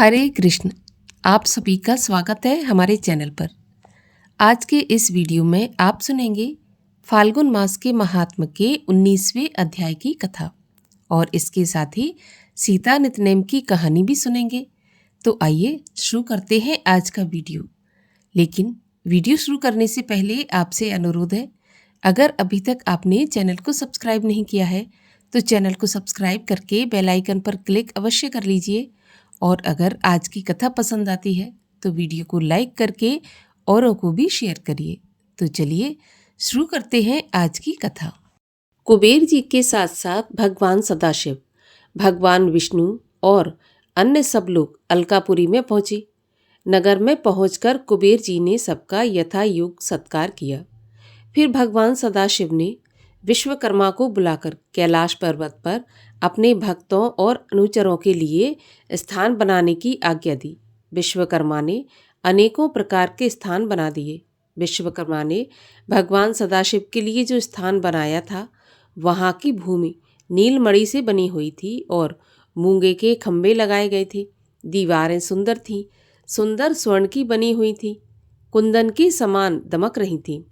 हरे कृष्ण। आप सभी का स्वागत है हमारे चैनल पर। आज के इस वीडियो में आप सुनेंगे फाल्गुन मास के महात्म के 19वें अध्याय की कथा और इसके साथ ही सीता नितनेम की कहानी भी सुनेंगे। तो आइए शुरू करते हैं आज का वीडियो। लेकिन वीडियो शुरू करने से पहले आपसे अनुरोध है, अगर अभी तक आपने चैनल को सब्सक्राइब नहीं किया है तो चैनल को सब्सक्राइब करके बेल आइकन पर क्लिक अवश्य कर लीजिए। और अगर आज की कथा पसंद आती है तो वीडियो को लाइक करके औरों को भी शेयर करिए। तो चलिए शुरू करते हैं आज की कथा। कुबेर जी के साथ साथ भगवान सदाशिव, भगवान विष्णु और अन्य सब लोग अलकापुरी में पहुंचे। नगर में पहुंचकर कुबेर जी ने सबका यथायोग्य सत्कार किया। फिर भगवान सदाशिव ने विश्वकर्मा को बुलाकर कैलाश पर्वत पर अपने भक्तों और अनुचरों के लिए स्थान बनाने की आज्ञा दी। विश्वकर्मा ने अनेकों प्रकार के स्थान बना दिए। विश्वकर्मा ने भगवान सदाशिव के लिए जो स्थान बनाया था, वहाँ की भूमि नीलमणि से बनी हुई थी और मूंगे के खंभे लगाए गए थे। दीवारें सुंदर थीं, सुंदर स्वर्ण की बनी हुई थी, कुंदन के समान दमक रही थीं।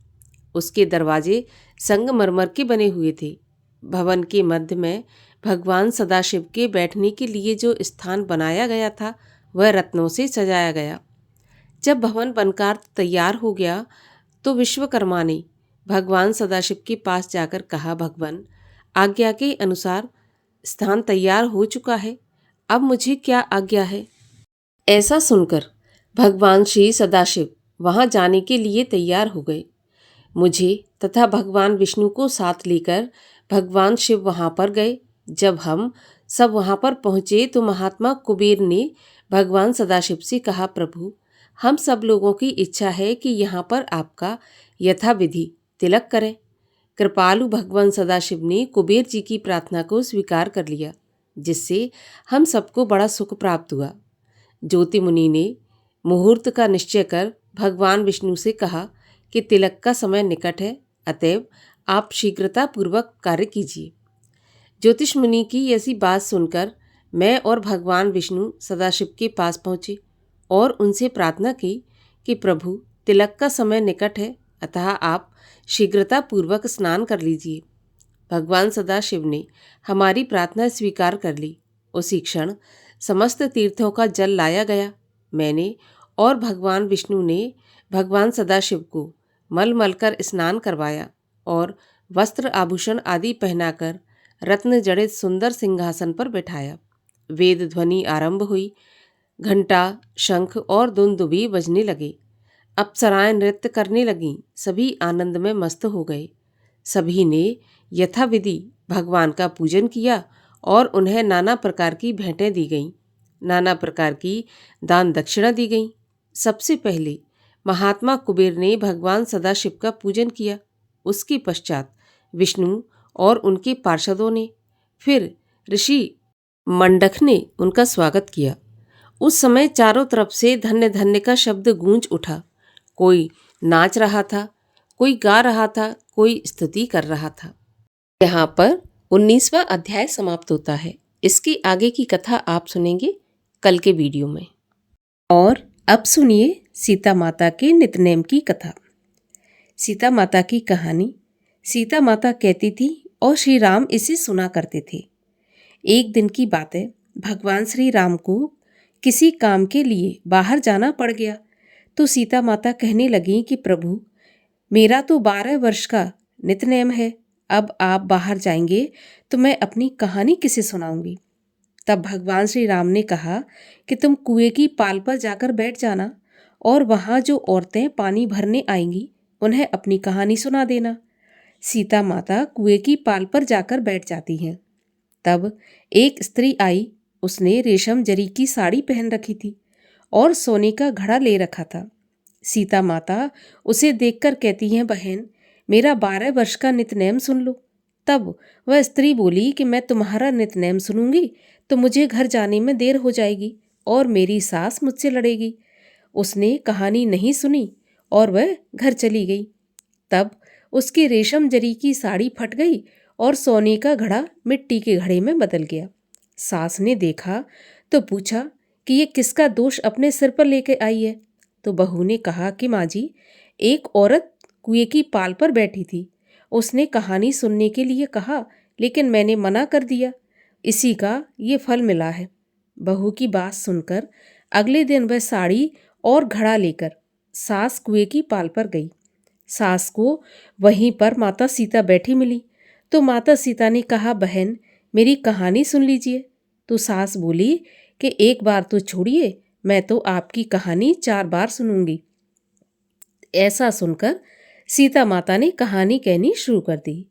उसके दरवाजे संगमरमर के बने हुए थे। भवन के मध्य में भगवान सदाशिव के बैठने के लिए जो स्थान बनाया गया था, वह रत्नों से सजाया गया। जब भवन बनकर तैयार हो गया तो विश्वकर्मा ने भगवान सदाशिव के पास जाकर कहा, भगवान, आज्ञा के अनुसार स्थान तैयार हो चुका है, अब मुझे क्या आज्ञा है? ऐसा सुनकर भगवान श्री सदाशिव वहां जाने के लिए तैयार हो गए। मुझे तथा भगवान विष्णु को साथ लेकर भगवान शिव वहां पर गए। जब हम सब वहां पर पहुंचे तो महात्मा कुबेर ने भगवान सदाशिव से कहा, प्रभु, हम सब लोगों की इच्छा है कि यहाँ पर आपका यथाविधि तिलक करें। कृपालु भगवान सदाशिव ने कुबेर जी की प्रार्थना को स्वीकार कर लिया, जिससे हम सबको बड़ा सुख प्राप्त हुआ। ज्योति मुनि ने मुहूर्त का निश्चय कर भगवान विष्णु से कहा कि तिलक का समय निकट है, अतएव आप शीघ्रता पूर्वक कार्य कीजिए। ज्योतिष मुनि की ऐसी बात सुनकर मैं और भगवान विष्णु सदाशिव के पास पहुँचे और उनसे प्रार्थना की कि प्रभु, तिलक का समय निकट है, अतः आप शीघ्रता पूर्वक स्नान कर लीजिए। भगवान सदाशिव ने हमारी प्रार्थना स्वीकार कर ली। उसी क्षण समस्त तीर्थों का जल लाया गया। मैंने और भगवान विष्णु ने भगवान सदाशिव को मल मलकर स्नान करवाया और वस्त्र आभूषण आदि पहनाकर रत्न जड़ित सुंदर सिंहासन पर बैठाया। वेद ध्वनि आरंभ हुई, घंटा, शंख और दुंदुभी बजने लगे। अप्सराएं नृत्य करने लगीं। सभी आनंद में मस्त हो गए। सभी ने यथाविधि भगवान का पूजन किया और उन्हें नाना प्रकार की भेंटें दी गईं, नाना प्रकार की दान दक्षिणा दी गईं। सबसे पहले महात्मा कुबेर ने भगवान सदाशिव का पूजन किया। उसके पश्चात विष्णु और उनके पार्षदों ने, फिर ऋषि मंडक ने उनका स्वागत किया। उस समय चारों तरफ से धन्य धन्य का शब्द गूंज उठा। कोई नाच रहा था, कोई गा रहा था, कोई स्तुति कर रहा था। यहाँ पर 19वां अध्याय समाप्त होता है। इसकी आगे की कथा आप सुनेंगे कल के वीडियो में। और अब सुनिए सीता माता के नितनेम की कथा। सीता माता की कहानी। सीता माता कहती थी और श्री राम इसे सुना करते थे। एक दिन की बात है, भगवान श्री राम को किसी काम के लिए बाहर जाना पड़ गया तो सीता माता कहने लगी कि प्रभु, मेरा तो 12 वर्ष का नितनेम है, अब आप बाहर जाएंगे तो मैं अपनी कहानी किसे सुनाऊंगी। तब भगवान श्री राम ने कहा कि तुम कुएं की पाल पर जाकर बैठ जाना और वहाँ जो औरतें पानी भरने आएंगी उन्हें अपनी कहानी सुना देना। सीता माता कुएं की पाल पर जाकर बैठ जाती हैं। तब एक स्त्री आई। उसने रेशम जरी की साड़ी पहन रखी थी और सोने का घड़ा ले रखा था। सीता माता उसे देखकर कहती हैं, बहन, मेरा 12 वर्ष का नितनेम सुन लो। तब वह स्त्री बोली कि मैं तुम्हारा नितनेम सुनूंगी तो मुझे घर जाने में देर हो जाएगी और मेरी सास मुझसे लड़ेगी। उसने कहानी नहीं सुनी और वह घर चली गई। तब उसकी रेशम जरी की साड़ी फट गई और सोने का घड़ा मिट्टी के घड़े में बदल गया। सास ने देखा तो पूछा, कि ये किसका दोष अपने सिर पर लेके आई है। तो बहू ने कहा कि माँ जी, एक औरत कुएं की पाल पर बैठी थी। उसने कहानी सुनने के लिए कहा, लेकिन मैंने मना कर दिया। इसी का ये फल मिला है। बहू की बात सुनकर अगले दिन वह साड़ी और घड़ा लेकर सास कुएं की पाल पर गई। सास को वहीं पर माता सीता बैठी मिली। तो माता सीता ने कहा, बहन, मेरी कहानी सुन लीजिए। तो सास बोली कि एक बार तो छोड़िए, मैं तो आपकी कहानी 4 बार सुनूंगी। ऐसा सुनकर सीता माता ने कहानी कहनी शुरू कर दी।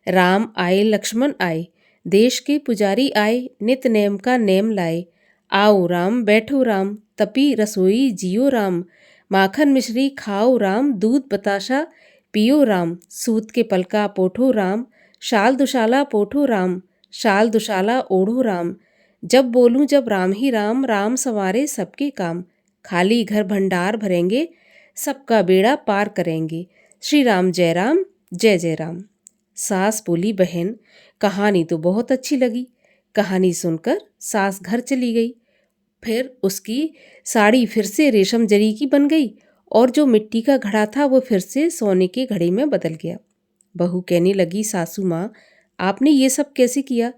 राम आए, लक्ष्मण आए, देश के पुजारी आए, नित नेम का नेम लाए। आओ राम, बैठो राम, तपी रसोई जियो राम। माखन मिश्री खाओ राम, दूध बताशा पियो राम। सूत के पलका पोठो राम, शाल दुशाला पोठो राम। शाल दुशाला ओढ़ो राम। जब बोलूं जब राम ही राम, राम संवारे सबके काम। खाली घर भंडार भरेंगे, सबका बेड़ा पार करेंगे। श्री राम जय राम, जय जय राम। सास बोली, बहन, कहानी तो बहुत अच्छी लगी। कहानी सुनकर सास घर चली गई। फिर उसकी साड़ी फिर से रेशम जरी की बन गई और जो मिट्टी का घड़ा था वो फिर से सोने के घड़े में बदल गया। बहू कहने लगी, सासू माँ, आपने ये सब कैसे किया?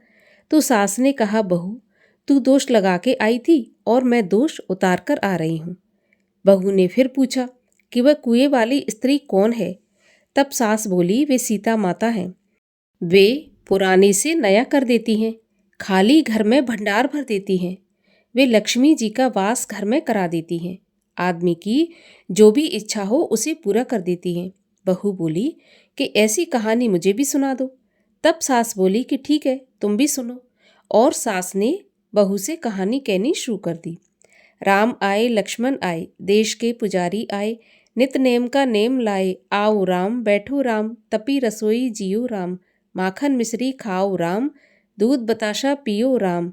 तो सास ने कहा, बहू, तू दोष लगा के आई थी और मैं दोष उतार कर आ रही हूँ। बहू ने फिर पूछा कि वह कुएं वाली स्त्री कौन है? तब सास बोली, वे सीता माता हैं। वे पुराने से नया कर देती हैं, खाली घर में भंडार भर देती हैं। वे लक्ष्मी जी का वास घर में करा देती हैं। आदमी की जो भी इच्छा हो उसे पूरा कर देती हैं। बहू बोली कि ऐसी कहानी मुझे भी सुना दो। तब सास बोली कि ठीक है, तुम भी सुनो। और सास ने बहू से कहानी कहनी शुरू कर दी। राम आए, लक्ष्मण आए, देश के पुजारी आए, नित नेम का नेम लाए। आओ राम, बैठो राम, तपी रसोई जियो राम। माखन मिश्री खाओ राम, दूध बताशा पियो राम।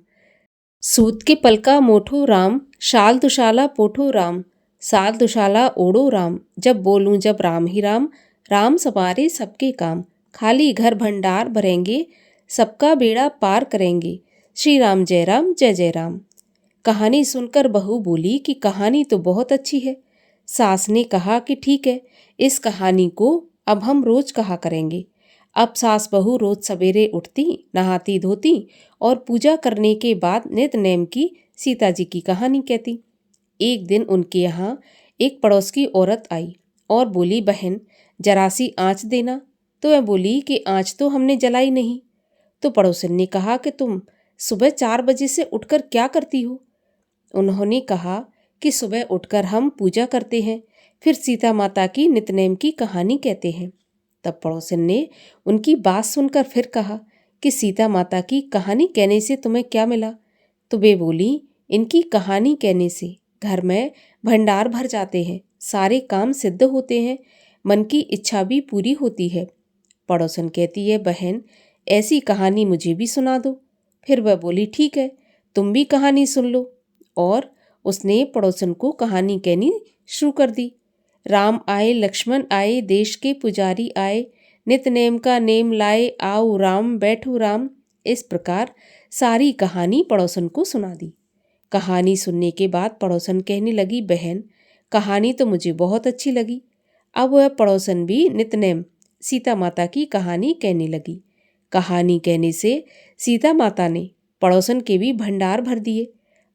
सूत के पलका मोठो राम, शाल दुशाला पोठो राम। साल दुशाला ओढ़ो राम। जब बोलूं जब राम ही राम, राम संवारे सबके काम। खाली घर भंडार भरेंगे, सबका बेड़ा पार करेंगे। श्री राम जय राम, जय जय राम। कहानी सुनकर बहू बोली कि कहानी तो बहुत अच्छी है। सास ने कहा कि ठीक है, इस कहानी को अब हम रोज कहा करेंगे। अब सास बहू रोज सवेरे उठती, नहाती धोती और पूजा करने के बाद नित नेम की सीता जी की कहानी कहती। एक दिन उनके यहाँ एक पड़ोस की औरत आई और बोली, बहन, जरा सी आँच देना। तो वह बोली कि आँच तो हमने जलाई नहीं। तो पड़ोसन ने कहा कि तुम सुबह 4 बजे से उठकर क्या करती हो? उन्होंने कहा कि सुबह उठकर हम पूजा करते हैं, फिर सीता माता की नितनेम की कहानी कहते हैं। तब पड़ोसन ने उनकी बात सुनकर फिर कहा कि सीता माता की कहानी कहने से तुम्हें क्या मिला? तो वे बोली, इनकी कहानी कहने से घर में भंडार भर जाते हैं, सारे काम सिद्ध होते हैं, मन की इच्छा भी पूरी होती है। पड़ोसन कहती है, बहन, ऐसी कहानी मुझे भी सुना दो। फिर वह बोली, ठीक है, तुम भी कहानी सुन लो। और उसने पड़ोसन को कहानी कहनी शुरू कर दी। राम आए, लक्ष्मण आए, देश के पुजारी आए, नित नेम का नेम लाए। आओ राम, बैठो राम। इस प्रकार सारी कहानी पड़ोसन को सुना दी। कहानी सुनने के बाद पड़ोसन कहने लगी, बहन, कहानी तो मुझे बहुत अच्छी लगी। अब वह पड़ोसन भी नितनेम सीता माता की कहानी कहने लगी। कहानी कहने से सीता माता ने पड़ोसन के भी भंडार भर दिए।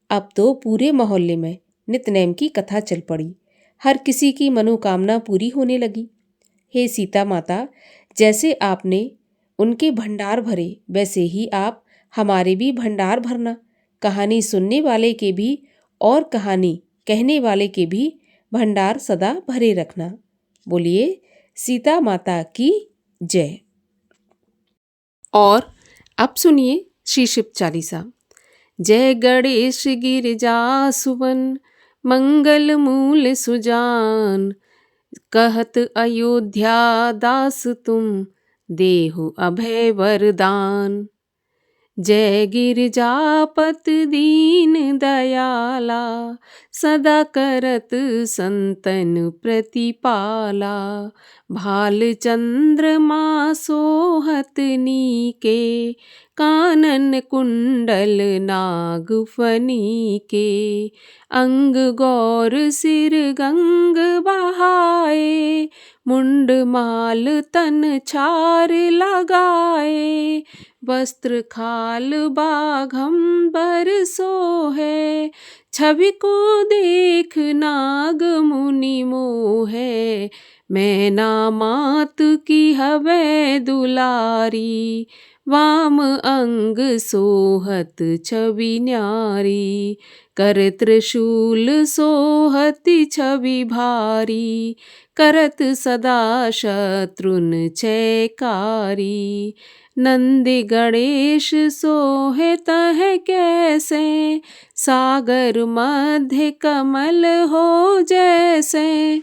अब तो पूरे मोहल्ले में नितनेम की कथा चल पड़ी। हर किसी की मनोकामना पूरी होने लगी। हे सीता माता, जैसे आपने उनके भंडार भरे, वैसे ही आप हमारे भी भंडार भरना। कहानी सुनने वाले के भी और कहानी कहने वाले के भी भंडार सदा भरे रखना। बोलिए सीता माता की जय। और अब सुनिए श्री शिव चालीसा। जय गणेश गिरिजा सुवन, मंगल मूल सुजान। कहत अयोध्या दास तुम, देहु अभय वरदान। जय गिरिजापत दीन दयाला, सदा करत संतन प्रतिपाला। भाल चंद्रमा सोहत नीके, कानन कुंडल नागफनी के, अंग गौर सिर गंग बहाए, मुंड माल तन छार लगाए, वस्त्र खाल बाघंबर सोहे, छवि को देख नाग मुनि मोहे, मैना मात की हवे दुलारी, वाम अंग सोहत छवि न्यारी, कर त्रिशूल सोहति छवि भारी, करत सदा शत्रुन चैकारी, नंदी गणेश सोहे तह कैसे, सागर मध्य कमल हो जैसे,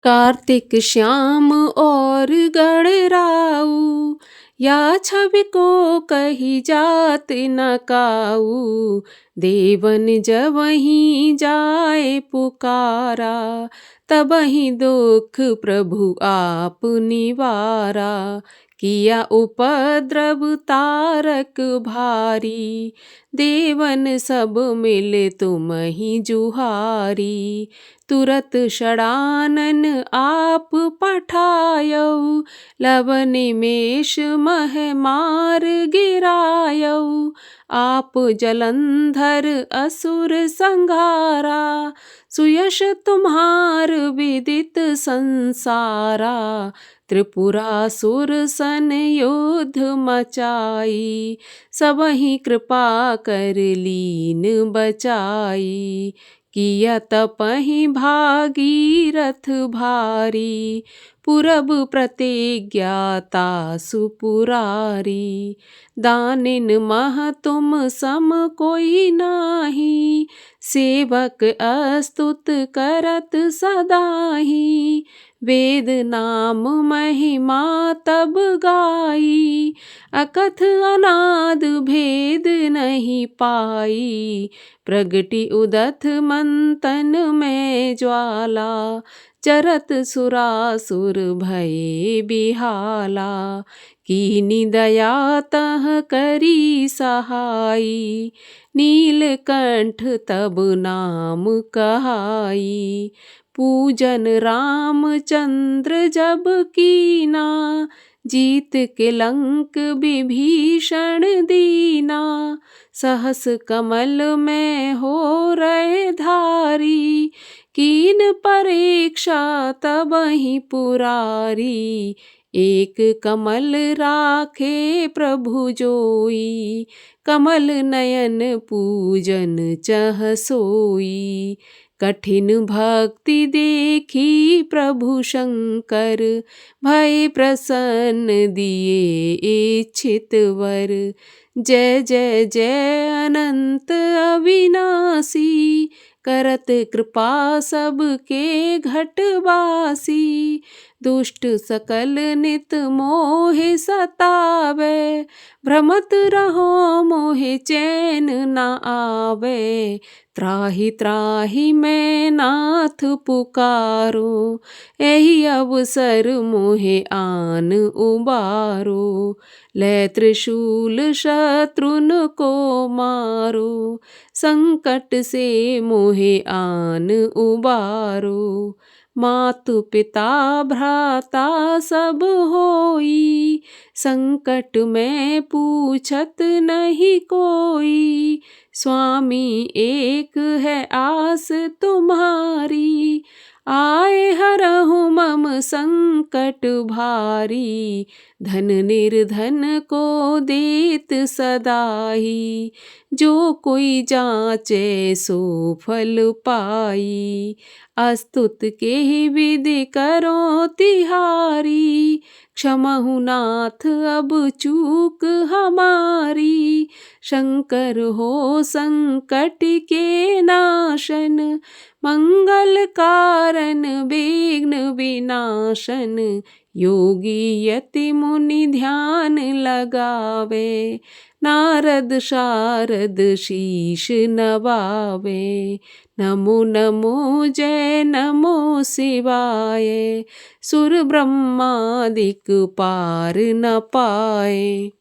कार्तिक श्याम और गणराऊ, या छवि को कही जात न काऊ, देवन जबहि जाए पुकारा, तबहि दुख प्रभु आप निवारा, किया उपद्रव तारक भारी, देवन सब मिले तुमहि जुहारी, तुरत षडानन आप पठायऊ, लव निमेष मह मार गिरायऊ, आप जलंधर असुर संघारा, सुयश तुम्हार विदित संसारा, त्रिपुरासुर सन युद्ध मचाई, सबहि कृपा कर लीन बचाई, किया तपहि भागीरथ भारी, पुरब प्रतिज्ञाता सुपुरारी, दानिन मह तुम सम कोई नाही, सेवक अस्तुत करत सदाही, वेद नाम महिमा तब गाई, अकथ अनाद भेद नहीं पाई, प्रगति उदथ मंतन में ज्वाला, चरत सुरासुर भये बिहाला, कीनी दया तह करी सहाई, नीलकंठ तब नाम कहाई, पूजन रामचंद्र जब कीना, जीत के लंक विभीषण दीना, सहस कमल में हो रहे धारी, कीन परीक्षा तबहि पुरारी, एक कमल राखे प्रभु जोई, कमल नयन पूजन चह सोई, कठिन भक्ति देखी प्रभु शंकर, भय प्रसन्न दिए इच्छित वर, जय जय जय अनंत अविनाशी, करत कृपा सबके घटवासी, दुष्ट सकल नित मोहे सतावे, भ्रमत रहो मोहे चैन न आवे, त्राहि त्राहि मैं नाथ पुकारो, एहि अवसर मोहे आन उबारो, ले त्रिशूल शत्रुन को मारो, संकट से मोहे आन उबारो, मातु पिता भ्राता सब होई, संकट में पूछत नहीं कोई, स्वामी एक है आस तुम्हारी, आए हरहु मम संकट भारी, धन निर्धन को देत सदाही, जो कोई जाचे सो फल पाई, अस्तुत के ही विधि करो तिहारी, क्षमहु नाथ अब चूक हमारी, शंकर हो संकट के नाशन, मंगल कारण विघ्न विनाशन, योगी यति मुनि ध्यान लगावे, नारद शारद शीश नवावे, नमो नमो जय नमो शिवाय, सुर ब्रह्मादिक पार न पाए।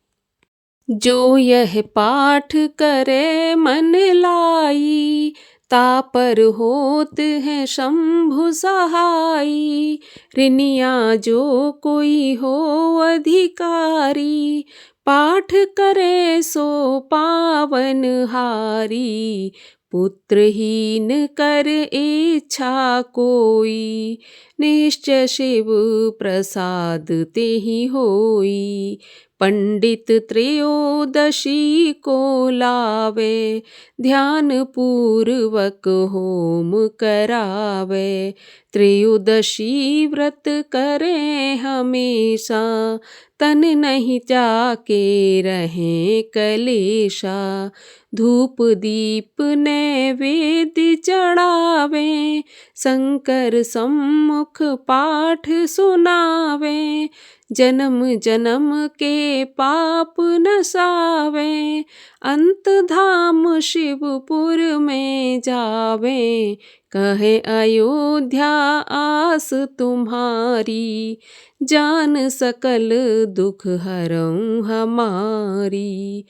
जो यह पाठ करे मन लाई, तापर होत है शंभु सहाई। ऋनिया जो कोई हो अधिकारी, पाठ करे सो पावन हारी। पुत्रहीन कर इच्छा कोई, निश्चय शिव प्रसाद तेहि होई। पंडित त्रयोदशी को लावे, ध्यान पूर्वक होम करावे। त्रयोदशी व्रत करे हमेशा, तन नहीं जाके रहे कलेशा। धूप दीप नैवेद्य चढ़ावे, शंकर सम्मुख पाठ सुनावे। जन्म जन्म के पाप नसावे, अंत धाम शिवपुर में जावे। कहे अयोध्या आस तुम्हारी, जान सकल दुख हरऊँ हमारी।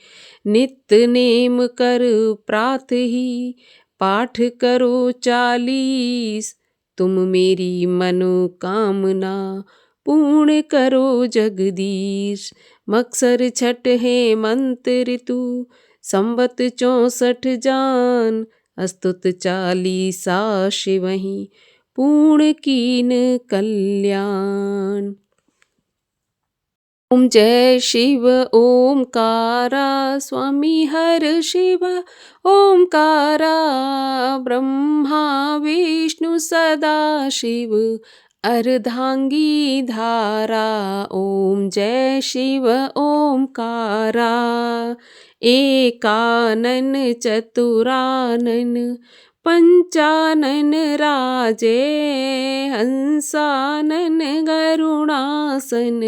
नित्य नेम कर प्रात ही, पाठ करो 40। तुम मेरी मनोकामना पूर्ण करो जगदीश। मक्सर छठ है मंत ऋतु, संवत 64 जान। अस्तुत 40 शिवहि, पूर्ण कीन कल्याण। ओम जय शिव ओमकारा, स्वामी हर शिव ओमकारा। ब्रह्मा विष्णु सदा शिव, अर्धांगी धारा। ओम जय शिव ओमकारा। एकानन चतुरानन, पंचानन राजे। हंसानन गरुणासन,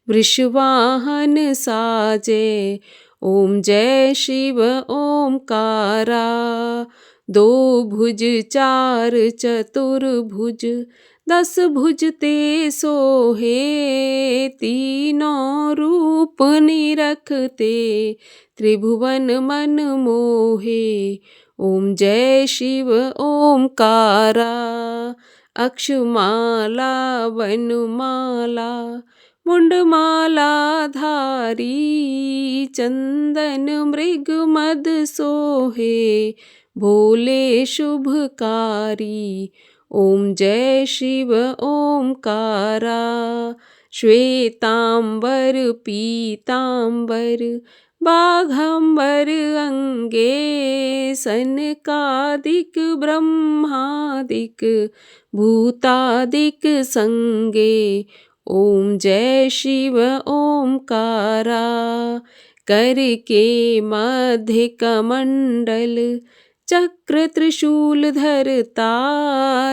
वृषवाहन साजे। ओम जय शिव ओमकारा। 2 भुज 4 चतुर्भुज, 10 भुज ते सोहे। तीनों रूप निरखते, त्रिभुवन मन मोहे। ओम जय शिव ओमकारा। अक्षमाला वनमाला, मुंडमाला धारी। चंदन मृग मद सोहे, भोले शुभकारी। ओम जय शिव ओमकारा। श्वेतांबर पीतांबर, बाघंबर अंगे। सनकादिक ब्रह्मादिक, भूतादिक संगे। ओम जय शिव ओमकारा। करके मध्य कमंडल, चक्र त्रिशूल धरता।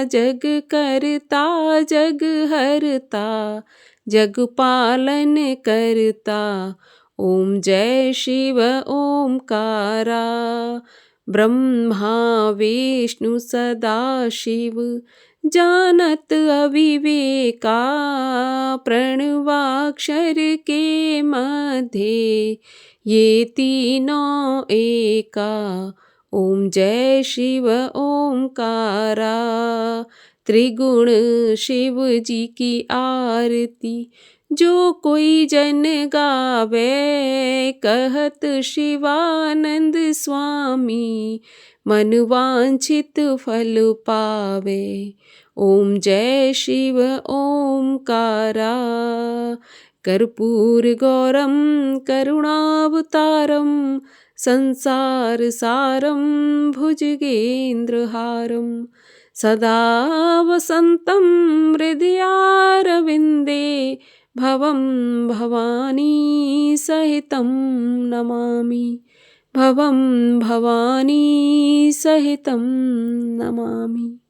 जग करता जग हरता, जग पालन करता। ओम जय शिव ओमकारा। ब्रह्मा विष्णु सदा शिव, जानत अविवेका। प्रणवाक्षर के मध्य, ये तीनों एका। ओम जय शिव ओमकारा। त्रिगुण शिव जी की आरती, जो कोई जन गावे। कहत शिवानंद स्वामी, मन वांछित फल पावे। ओम जय शिव ओमकारा। कर्पूर गौरम करुणावतारम, संसार सारम भुजगेंद्रहारम। सदा वसंतं हृदयारविंदे, भवं भवानी सहितं नमामि। भवं भवानी सहितं नमामि।